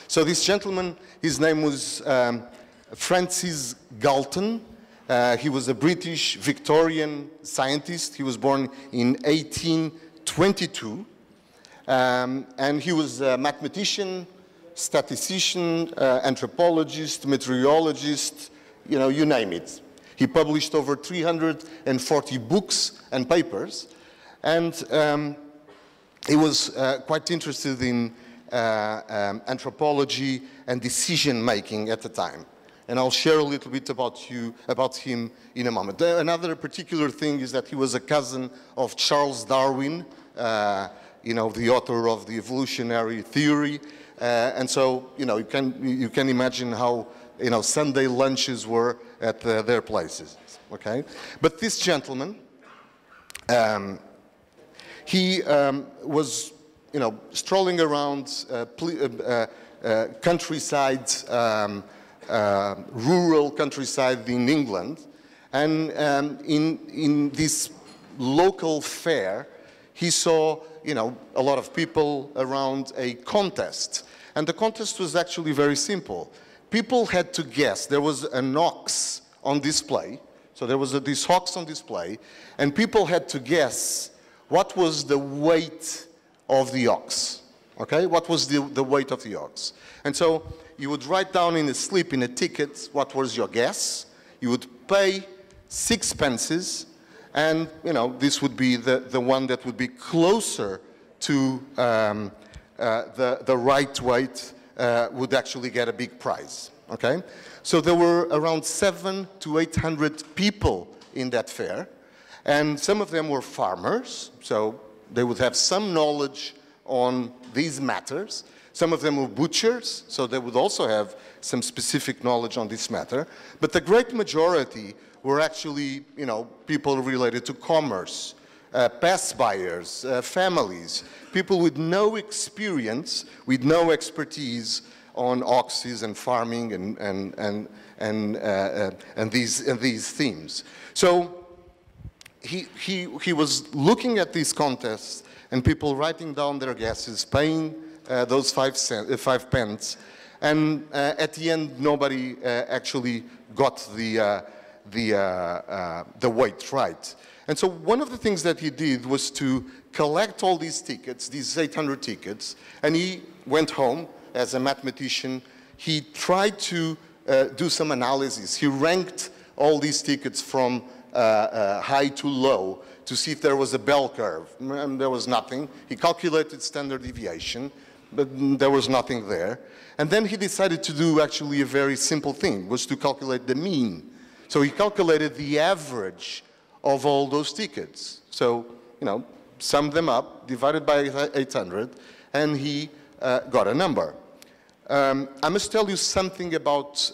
So this gentleman, his name was Francis Galton. He was a British Victorian scientist. He was born in 1822. And he was a mathematician, statistician, anthropologist, meteorologist, you name it. He published over 340 books and papers. And he was quite interested in anthropology and decision-making at the time. And I'll share a little bit about him in a moment. Another particular thing is that he was a cousin of Charles Darwin, the author of the evolutionary theory. And so, you can imagine how, Sunday lunches were at their places, okay? But this gentleman, he was, strolling around countryside, rural countryside in England, and in this local fair, he saw, a lot of people around a contest. And the contest was actually very simple. People had to guess. There was an ox on display. So there was this ox on display, and people had to guess what was the weight of the ox. Okay? What was the weight of the ox? And so you would write down in a slip, in a ticket, what was your guess. You would pay 6 pences, and this would be the one that would be closer to the right weight would actually get a big prize. Okay? So there were around 700 to 800 people in that fair, and some of them were farmers, so they would have some knowledge on these matters. Some of them were butchers, so they would also have some specific knowledge on this matter. But the great majority were actually, people related to commerce, pass buyers, families, people with no experience, with no expertise on oxes and farming and these themes. So he was looking at these contests and people writing down their guesses, paying those 5 pence, and at the end nobody actually got the weight right. And so one of the things that he did was to collect all these tickets, these 800 tickets, and he went home as a mathematician. He tried to do some analysis. He ranked all these tickets from high to low to see if there was a bell curve, and there was nothing. He calculated standard deviation, but there was nothing there. And then he decided to do actually a very simple thing, was to calculate the mean. So he calculated the average of all those tickets. So, summed them up, divided by 800, and he got a number. I must tell you something about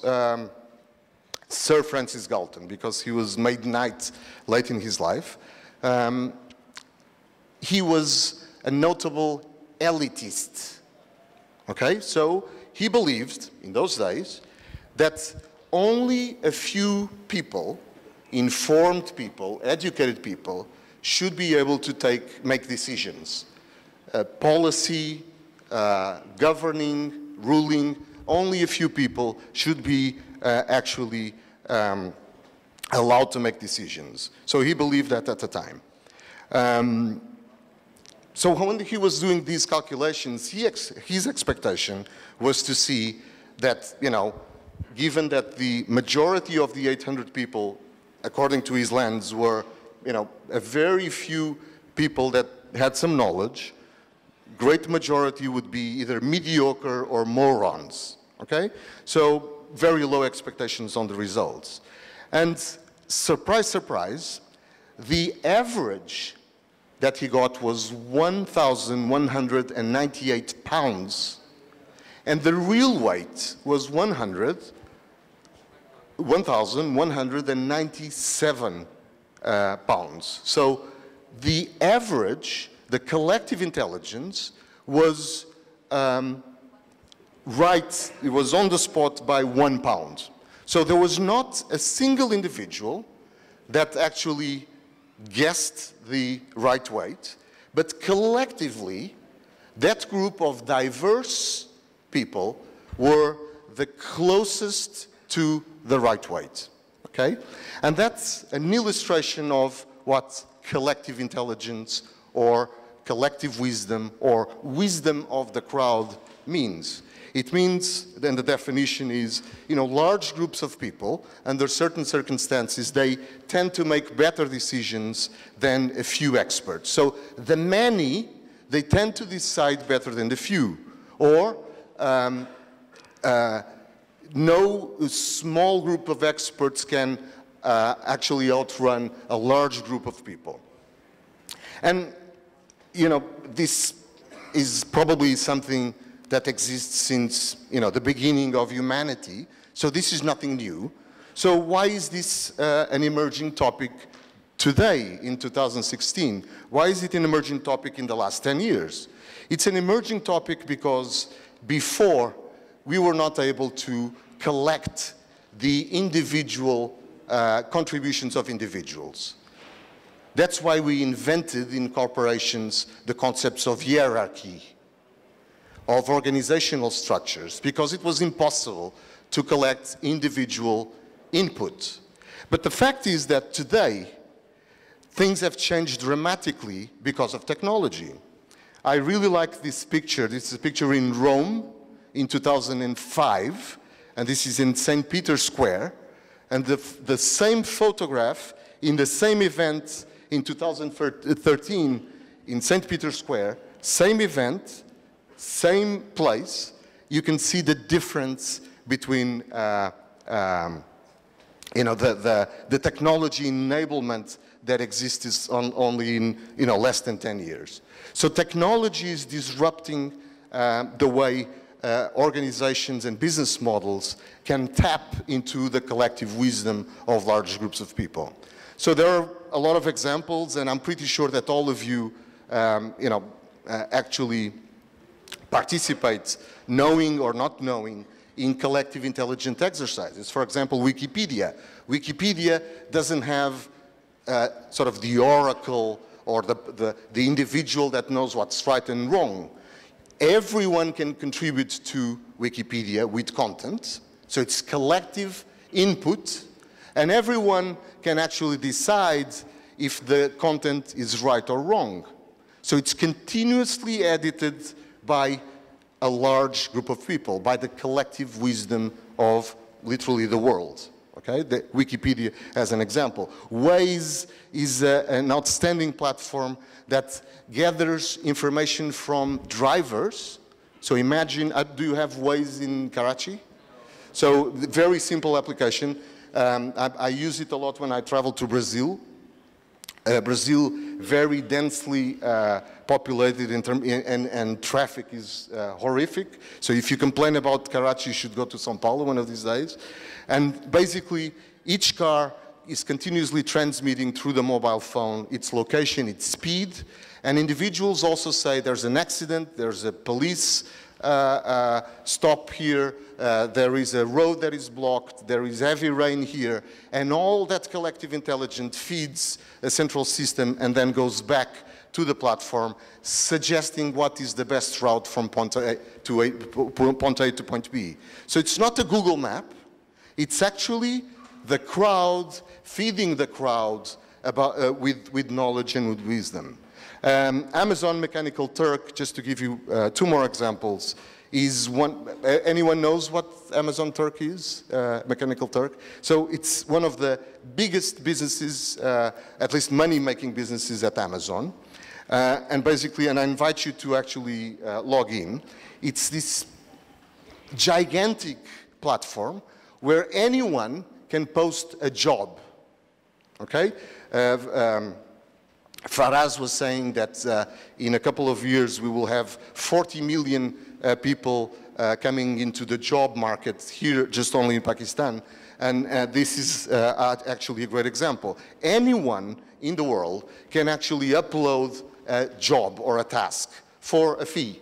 Sir Francis Galton, because he was made knight late in his life. He was a notable elitist. Okay, so he believed in those days that only a few people, informed people, educated people, should be able to make decisions. Policy, governing, ruling, only a few people should be actually allowed to make decisions. So he believed that at the time. So when he was doing these calculations, his expectation was to see that, given that the majority of the 800 people, according to his lens, were, a very few people that had some knowledge, great majority would be either mediocre or morons, okay? So very low expectations on the results. And surprise, surprise, the average that he got was 1,198 pounds, and the real weight was 1,197 pounds. So the average, the collective intelligence was right, it was on the spot by 1 pound. So there was not a single individual that actually guessed the right weight, but collectively, that group of diverse people were the closest to the right weight, okay? And that's an illustration of what collective intelligence or collective wisdom or wisdom of the crowd means. It means, and the definition is, large groups of people, under certain circumstances, they tend to make better decisions than a few experts. So the many, they tend to decide better than the few. Or no small group of experts can actually outrun a large group of people. And, this is probably something that exists since, the beginning of humanity. So this is nothing new. So why is this an emerging topic today, in 2016? Why is it an emerging topic in the last 10 years? It's an emerging topic because before, we were not able to collect the individual contributions of individuals. That's why we invented in corporations the concepts of hierarchy, of organizational structures, because it was impossible to collect individual input. But the fact is that today, things have changed dramatically because of technology. I really like this picture. This is a picture in Rome in 2005, and this is in St. Peter's Square. And the same photograph in the same event in 2013 in St. Peter's Square, same event, same place, you can see the difference between the technology enablement that exists only in less than 10 years. So technology is disrupting the way organizations and business models can tap into the collective wisdom of large groups of people. So there are a lot of examples, and I'm pretty sure that all of you, actually participate, knowing or not knowing, in collective intelligent exercises. For example, Wikipedia. Wikipedia doesn't have sort of the oracle or the individual that knows what's right and wrong. Everyone can contribute to Wikipedia with content, so it's collective input, and everyone can actually decide if the content is right or wrong. So it's continuously edited by a large group of people, by the collective wisdom of literally the world. Okay, the Wikipedia as an example. Waze is an outstanding platform that gathers information from drivers. So imagine, do you have Waze in Karachi? So very simple application. I use it a lot when I travel to Brazil. Brazil, very densely populated and traffic is horrific. So if you complain about Karachi, you should go to São Paulo one of these days. And basically, each car is continuously transmitting through the mobile phone its location, its speed. And individuals also say there's an accident, there's a police stop here, there is a road that is blocked, there is heavy rain here, and all that collective intelligence feeds a central system and then goes back to the platform, suggesting what is the best route from point A to point B. So it's not a Google map, it's actually the crowd feeding the crowd about, with knowledge and with wisdom. Amazon Mechanical Turk, just to give you two more examples, is one. Anyone knows what Amazon Turk is? Mechanical Turk. So it's one of the biggest businesses, at least money-making businesses at Amazon. And basically, and I invite you to actually log in. It's this gigantic platform where anyone can post a job. Okay. Faraz was saying that in a couple of years we will have 40 million people coming into the job market here, just only in Pakistan. And this is actually a great example. Anyone in the world can actually upload a job or a task for a fee.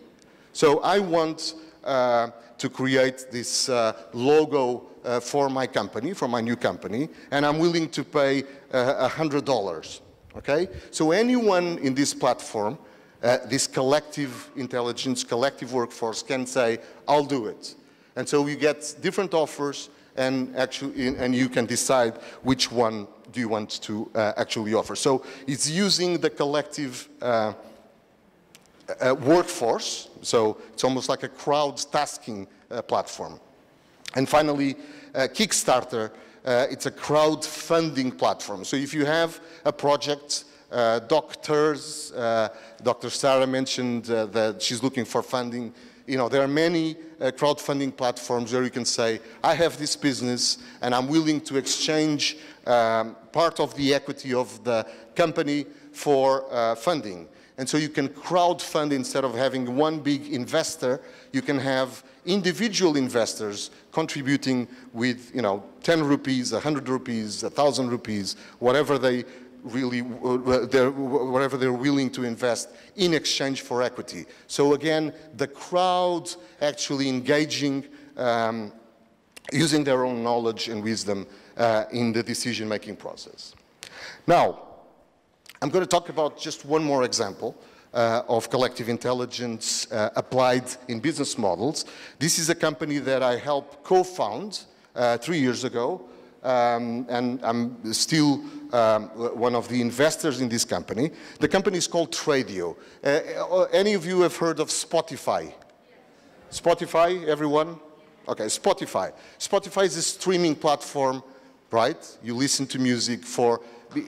So I want to create this logo for my company, for my new company, and I'm willing to pay $100. Okay? So anyone in this platform, this collective intelligence, collective workforce can say, I'll do it. And so you get different offers, and you can decide which one do you want to actually offer. So it's using the collective workforce, so it's almost like a crowd tasking platform. And finally, Kickstarter, it's a crowdfunding platform. So if you have a project, doctors, Dr. Sarah mentioned that she's looking for funding. You know, there are many crowdfunding platforms where you can say, I have this business and I'm willing to exchange part of the equity of the company for funding. And so you can crowdfund instead of having one big investor. You can have individual investors contributing with, 10 rupees, 100 rupees, 1,000 rupees, whatever they really, whatever they're willing to invest in exchange for equity. So again, the crowd actually engaging, using their own knowledge and wisdom in the decision-making process. Now, I'm going to talk about just one more example of collective intelligence applied in business models. This is a company that I helped co-found 3 years ago, and I'm still one of the investors in this company. The company is called Tradio. Any of you have heard of Spotify? Spotify, everyone? Okay, Spotify. Spotify is a streaming platform, right? You listen to music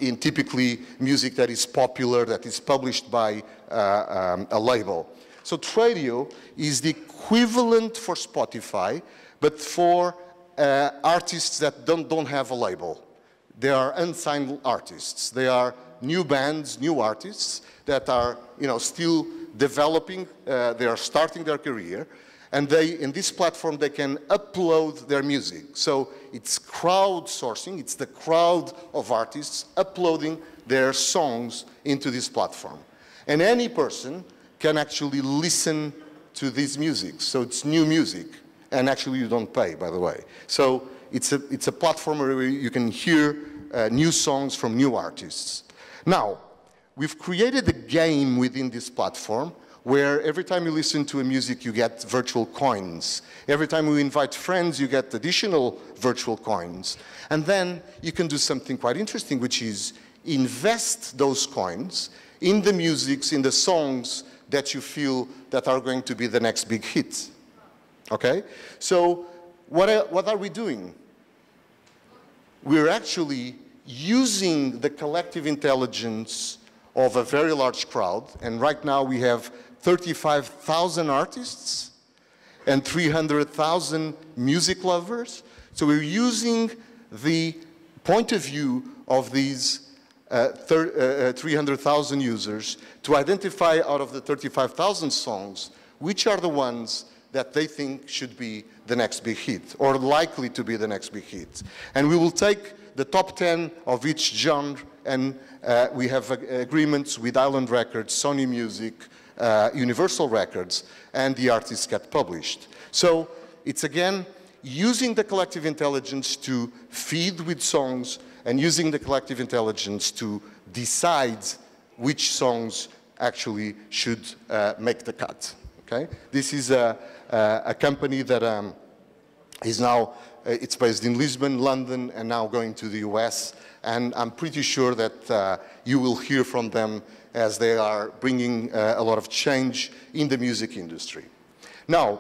in typically music that is popular, that is published by a label. So Tradio is the equivalent for Spotify, but for artists that don't have a label. They are unsigned artists. They are new bands, new artists that are still developing. They are starting their career. And in this platform, they can upload their music. So it's crowdsourcing. It's the crowd of artists uploading their songs into this platform. And any person can actually listen to this music. So it's new music. And actually, you don't pay, by the way. So it's a platform where you can hear new songs from new artists. Now, we've created a game within this platform where every time you listen to a music, you get virtual coins. Every time you invite friends, you get additional virtual coins. And then you can do something quite interesting, which is invest those coins in the musics, in the songs that you feel that are going to be the next big hit. Okay? So what are we doing? We're actually using the collective intelligence of a very large crowd, and right now we have 35,000 artists and 300,000 music lovers. So we're using the point of view of these 300,000 users to identify out of the 35,000 songs which are the ones that they think should be the next big hit or likely to be the next big hit. And we will take the top 10 of each genre, and we have agreements with Island Records, Sony Music, Universal Records, and the artists get published. So it's again using the collective intelligence to feed with songs and using the collective intelligence to decide which songs actually should make the cut. Okay? This is a company that is now, it's based in Lisbon, London, and now going to the US. And I'm pretty sure that you will hear from them as they are bringing a lot of change in the music industry. Now,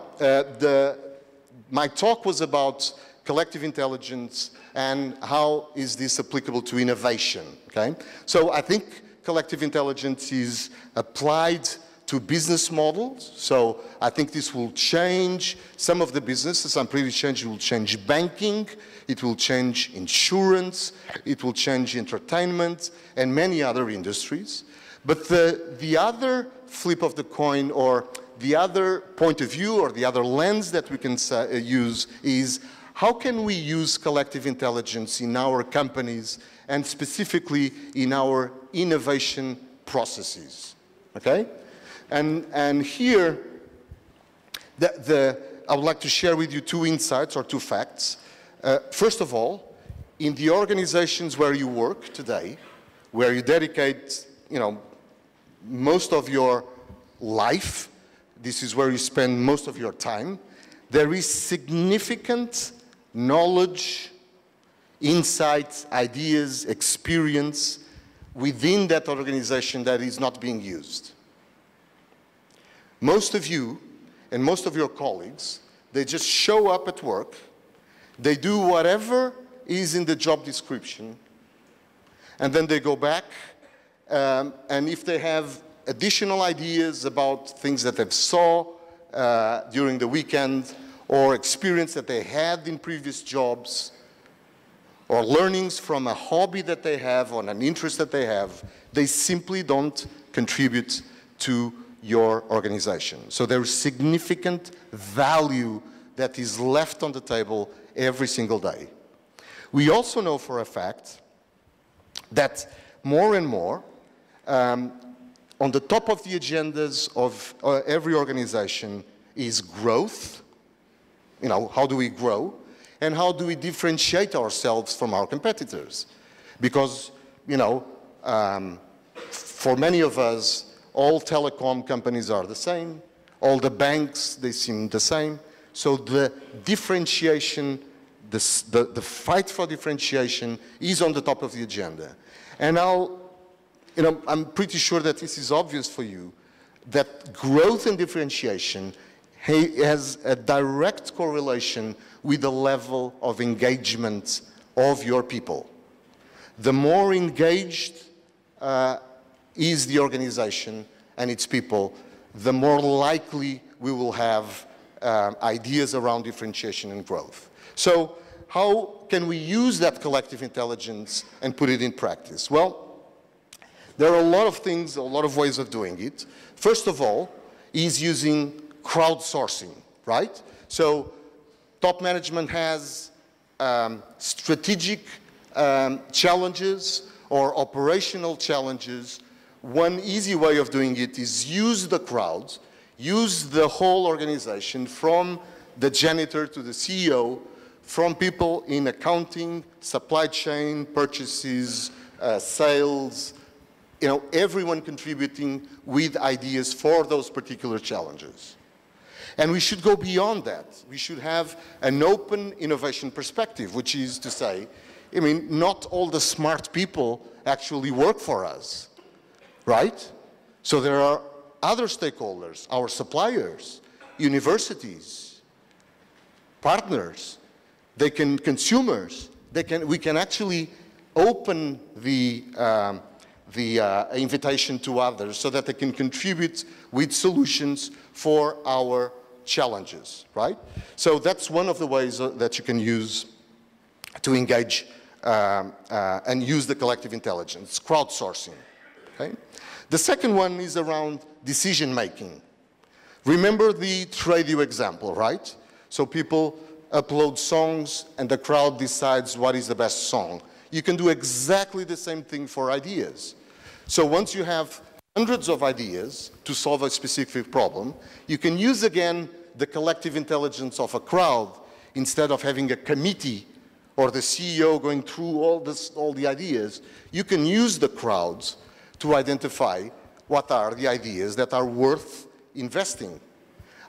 my talk was about collective intelligence and how is this applicable to innovation, okay? So I think collective intelligence is applied to business models. So I think this will change some of the businesses. I'm pretty sure it will change banking, it will change insurance, it will change entertainment and many other industries. But the other flip of the coin, or the other point of view, or the other lens that we can use is how can we use collective intelligence in our companies and specifically in our innovation processes, okay? And here, I would like to share with you two insights or two facts. First of all, in the organizations where you work today, where you dedicate, most of your life, this is where you spend most of your time, there is significant knowledge, insights, ideas, experience within that organization that is not being used. Most of you and most of your colleagues, they just show up at work, they do whatever is in the job description, and then they go back, and if they have additional ideas about things that they saw during the weekend, or experience that they had in previous jobs, or learnings from a hobby that they have, or an interest that they have, they simply don't contribute to your organization. So there is significant value that is left on the table every single day. We also know for a fact that more and more, on the top of the agendas of every organization is growth. You know, how do we grow? And how do we differentiate ourselves from our competitors? Because, you know, for many of us, all telecom companies are the same. All the banks, they seem the same. So the differentiation, the fight for differentiation is on the top of the agenda. And I'm pretty sure that this is obvious for you, that growth and differentiation has a direct correlation with the level of engagement of your people. The more engaged is the organization and its people, the more likely we will have ideas around differentiation and growth. So how can we use that collective intelligence and put it in practice? Well, there are a lot of things, a lot of ways of doing it. First of all, is using crowdsourcing, right? So top management has strategic challenges or operational challenges. One easy way of doing it is use the crowd, use the whole organization, from the janitor to the CEO, from people in accounting, supply chain, purchases, sales, you know, everyone contributing with ideas for those particular challenges. And we should go beyond that. We should have an open innovation perspective, which is to say, I mean, not all the smart people actually work for us, right? So there are other stakeholders, our suppliers, universities, partners, consumers. We can actually open the invitation to others so that they can contribute with solutions for our challenges, right? So that's one of the ways that you can use to engage and use the collective intelligence, crowdsourcing, okay? The second one is around decision-making. Remember the radio example, right? So people upload songs and the crowd decides what is the best song. You can do exactly the same thing for ideas. So once you have hundreds of ideas to solve a specific problem, you can use again the collective intelligence of a crowd instead of having a committee or the CEO going through all the ideas. You can use the crowds to identify what are the ideas that are worth investing.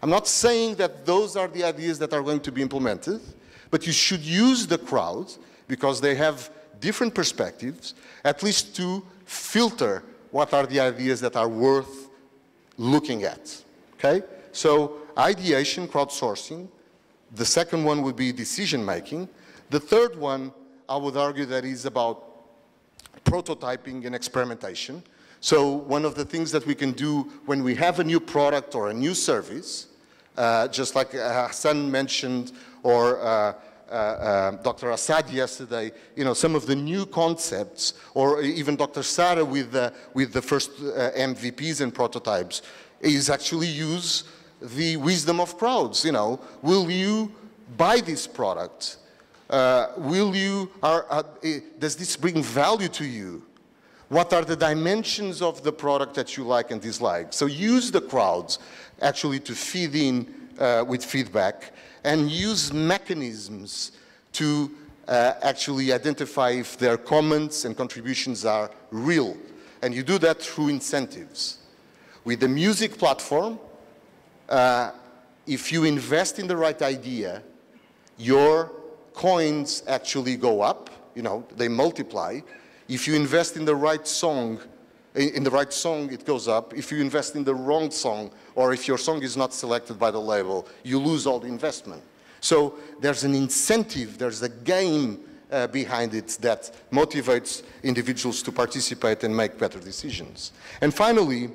I'm not saying that those are the ideas that are going to be implemented, but you should use the crowd because they have different perspectives, at least to filter what are the ideas that are worth looking at, okay? So ideation, crowdsourcing. The second one would be decision-making. The third one, I would argue that is about prototyping and experimentation. So one of the things that we can do when we have a new product or a new service, just like Hassan mentioned, or Dr. Assad yesterday, you know, some of the new concepts, or even Dr. Sara with the first MVPs and prototypes, is actually use the wisdom of crowds. You know, will you buy this product? Does this bring value to you? What are the dimensions of the product that you like and dislike? So use the crowds actually to feed in with feedback, and use mechanisms to actually identify if their comments and contributions are real. And you do that through incentives. With the music platform, if you invest in the right idea, your coins actually go up, you know, they multiply. If you invest in the right song, it goes up. If you invest in the wrong song, or if your song is not selected by the label, you lose all the investment. So there's an incentive, there's a game behind it that motivates individuals to participate and make better decisions. And finally,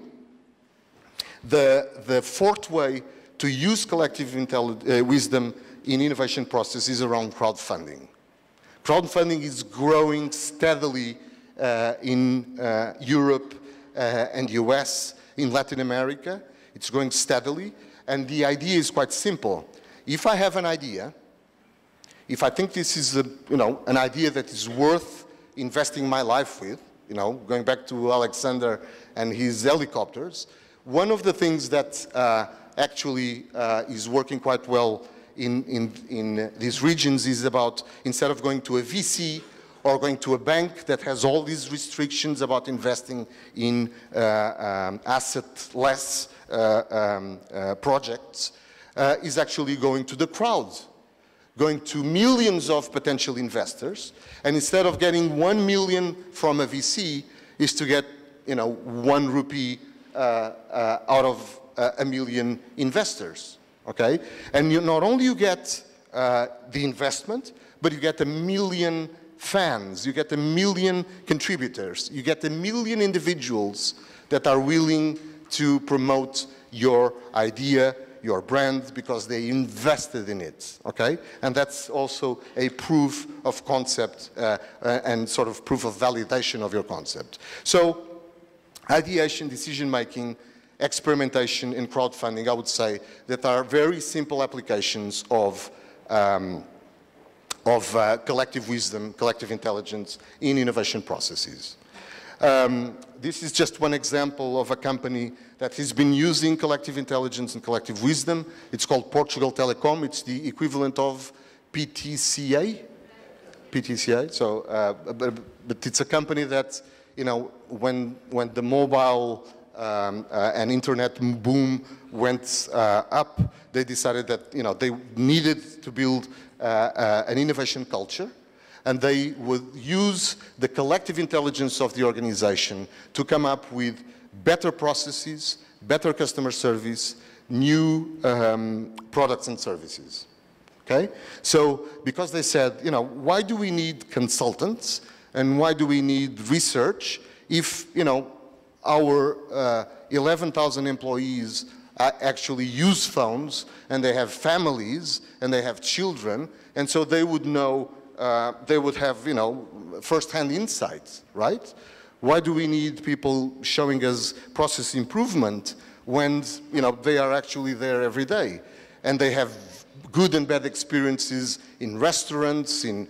the fourth way to use collective wisdom in innovation process is around crowdfunding. Crowdfunding is growing steadily in Europe and US, in Latin America. It's growing steadily, and the idea is quite simple. If I have an idea, if I think this is an idea that is worth investing my life with, going back to Alexander and his helicopters, one of the things that actually is working quite well in these regions is about, instead of going to a VC or going to a bank that has all these restrictions about investing in asset-less projects, is actually going to the crowd, going to millions of potential investors, and instead of getting 1 million from a VC, is to get 1 rupee out of a million investors. Okay, and not only you get the investment, but you get 1 million fans, you get 1 million contributors, you get 1 million individuals that are willing to promote your idea, your brand, because they invested in it, okay? And that's also a proof of concept and sort of proof of validation of your concept. So, ideation, decision-making, experimentation, and crowdfunding, I would say, that are very simple applications of collective wisdom, collective intelligence in innovation processes. This is just one example of a company that has been using collective intelligence and collective wisdom. It's called Portugal Telecom. It's the equivalent of PTCA. PTCA. So, but it's a company that, when the mobile and internet boom went up, they decided that they needed to build an innovation culture, and they would use the collective intelligence of the organization to come up with better processes, better customer service, new products and services. Okay? So, because they said, why do we need consultants and why do we need research if, our 11,000 employees actually use phones, and they have families, and they have children, and so they would know, they would have, first-hand insights, right? Why do we need people showing us process improvement when, they are actually there every day? And they have good and bad experiences in restaurants, in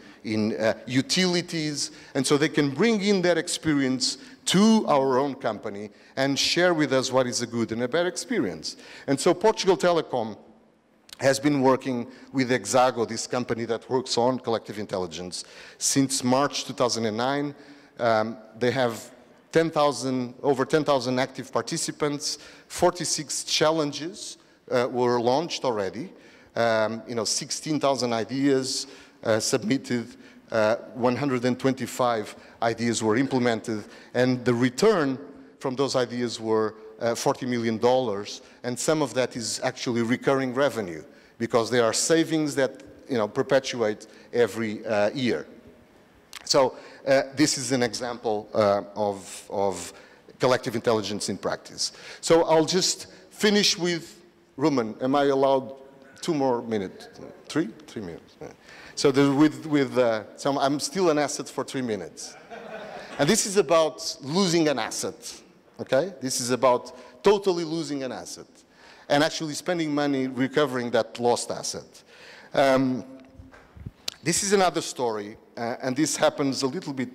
utilities, and so they can bring in that experience to our own company and share with us what is a good and a bad experience. And so Portugal Telecom has been working with Hexago, this company that works on collective intelligence, since March 2009. They have over 10,000 active participants, 46 challenges were launched already, 16,000 ideas submitted, 125 ideas were implemented, and the return from those ideas were $40 million, and some of that is actually recurring revenue, because there are savings that perpetuate every year. So this is an example of collective intelligence in practice. So I'll just finish with, Ruben, am I allowed 2 more minutes? 3? 3 minutes. Yeah. So so I'm still an asset for 3 minutes. And this is about losing an asset, okay? This is about totally losing an asset and actually spending money recovering that lost asset. This is another story, and this happens a little bit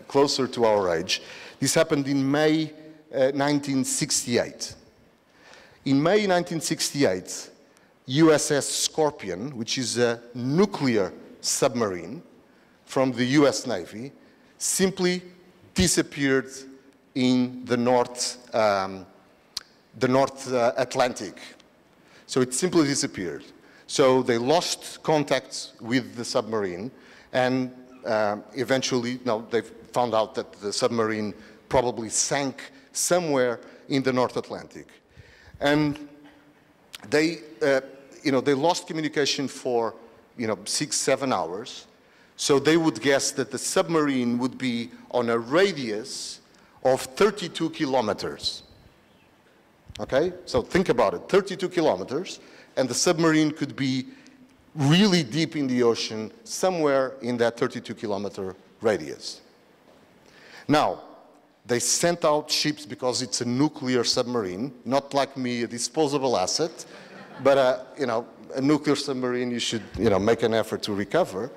closer to our age. This happened in May 1968. In May 1968, USS Scorpion, which is a nuclear submarine from the US Navy, simply disappeared in the North Atlantic. So it simply disappeared. So they lost contact with the submarine, and eventually, they found out that the submarine probably sank somewhere in the North Atlantic. And they lost communication for 6-7 hours. So they would guess that the submarine would be on a radius of 32 kilometers. Okay, so think about it, 32 kilometers, and the submarine could be really deep in the ocean, somewhere in that 32-kilometer radius. Now, they sent out ships because it's a nuclear submarine, not like me, a disposable asset, but a nuclear submarine you should make an effort to recover.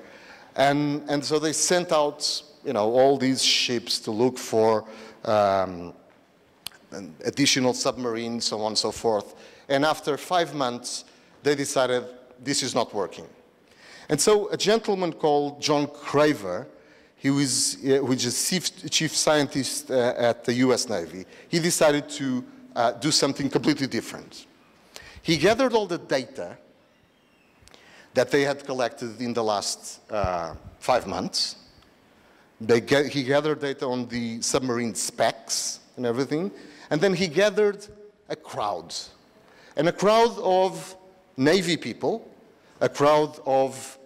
And so they sent out all these ships to look for additional submarines, so on and so forth. And after 5 months, they decided this is not working. And so a gentleman called John Craver, which is chief scientist at the US Navy, he decided to do something completely different. He gathered all the data that they had collected in the last 5 months. He gathered data on the submarine specs and everything, and then he gathered a crowd. And a crowd of Navy people, a crowd of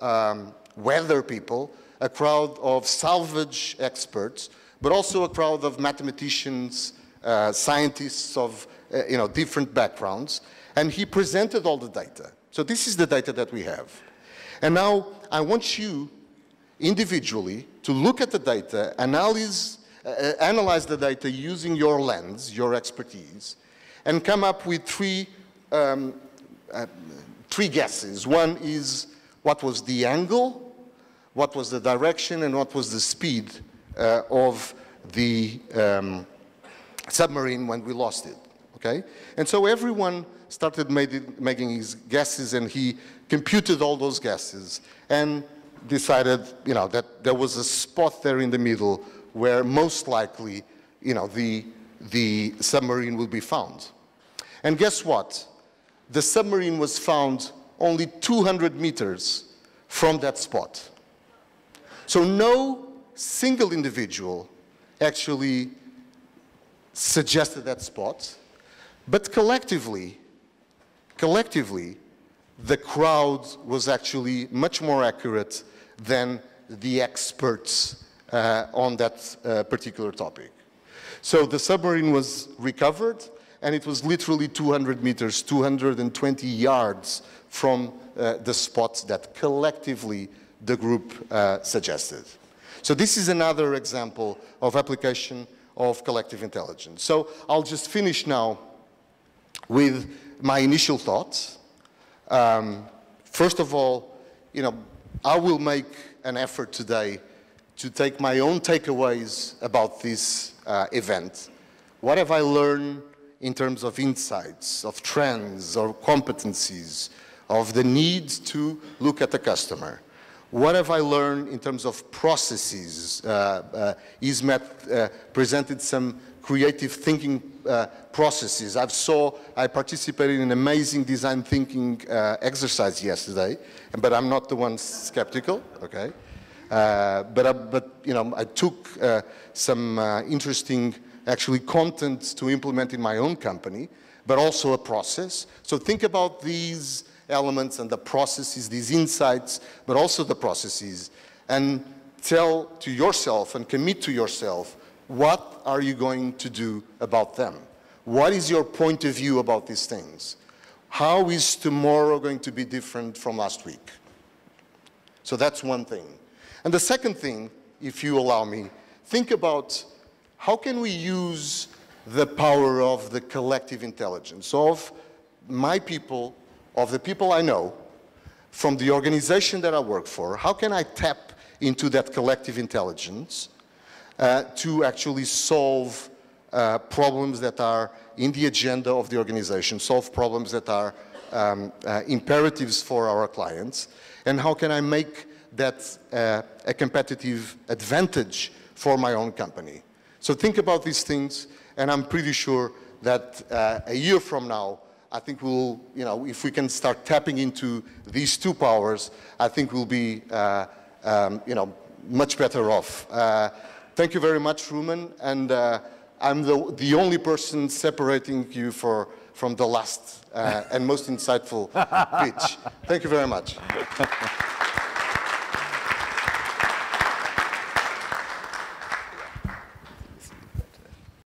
weather people, a crowd of salvage experts, but also a crowd of mathematicians, scientists of different backgrounds, and he presented all the data. So this is the data that we have. And now I want you individually to look at the data, analyze the data using your lens, your expertise, and come up with three guesses. One is what was the angle, what was the direction, and what was the speed of the submarine when we lost it, okay? And so everyone started making his guesses, and he computed all those guesses and decided, that there was a spot there in the middle where most likely, the submarine would be found. And guess what? The submarine was found only 200 meters from that spot. So no single individual actually suggested that spot, but collectively, the crowd was actually much more accurate than the experts on that particular topic. So the submarine was recovered, and it was literally 200 meters, 220 yards from the spots that collectively the group suggested. So this is another example of application of collective intelligence. So I'll just finish now with my initial thoughts. First of all, I will make an effort today to take my own takeaways about this event. What have I learned in terms of insights, of trends, or competencies, of the need to look at the customer? What have I learned in terms of processes? Ismet presented some creative thinking processes. I participated in an amazing design thinking exercise yesterday, but I'm not the one skeptical, okay? I took some interesting, actually, content to implement in my own company, but also a process. So think about these elements and the processes, these insights, but also the processes, and tell to yourself and commit to yourself, what are you going to do about them? What is your point of view about these things? How is tomorrow going to be different from last week? So that's one thing. And the second thing, if you allow me, think about how can we use the power of the collective intelligence of my people, of the people I know, from the organization that I work for. How can I tap into that collective intelligence to actually solve problems that are in the agenda of the organization, solve problems that are imperatives for our clients, and how can I make that a competitive advantage for my own company? So think about these things, and I'm pretty sure that a year from now, I think we'll, you know, if we can start tapping into these two powers, I think we'll be, you know, much better off. Thank you very much, Rumen, and I'm the only person separating you from the last and most insightful pitch. Thank you very much.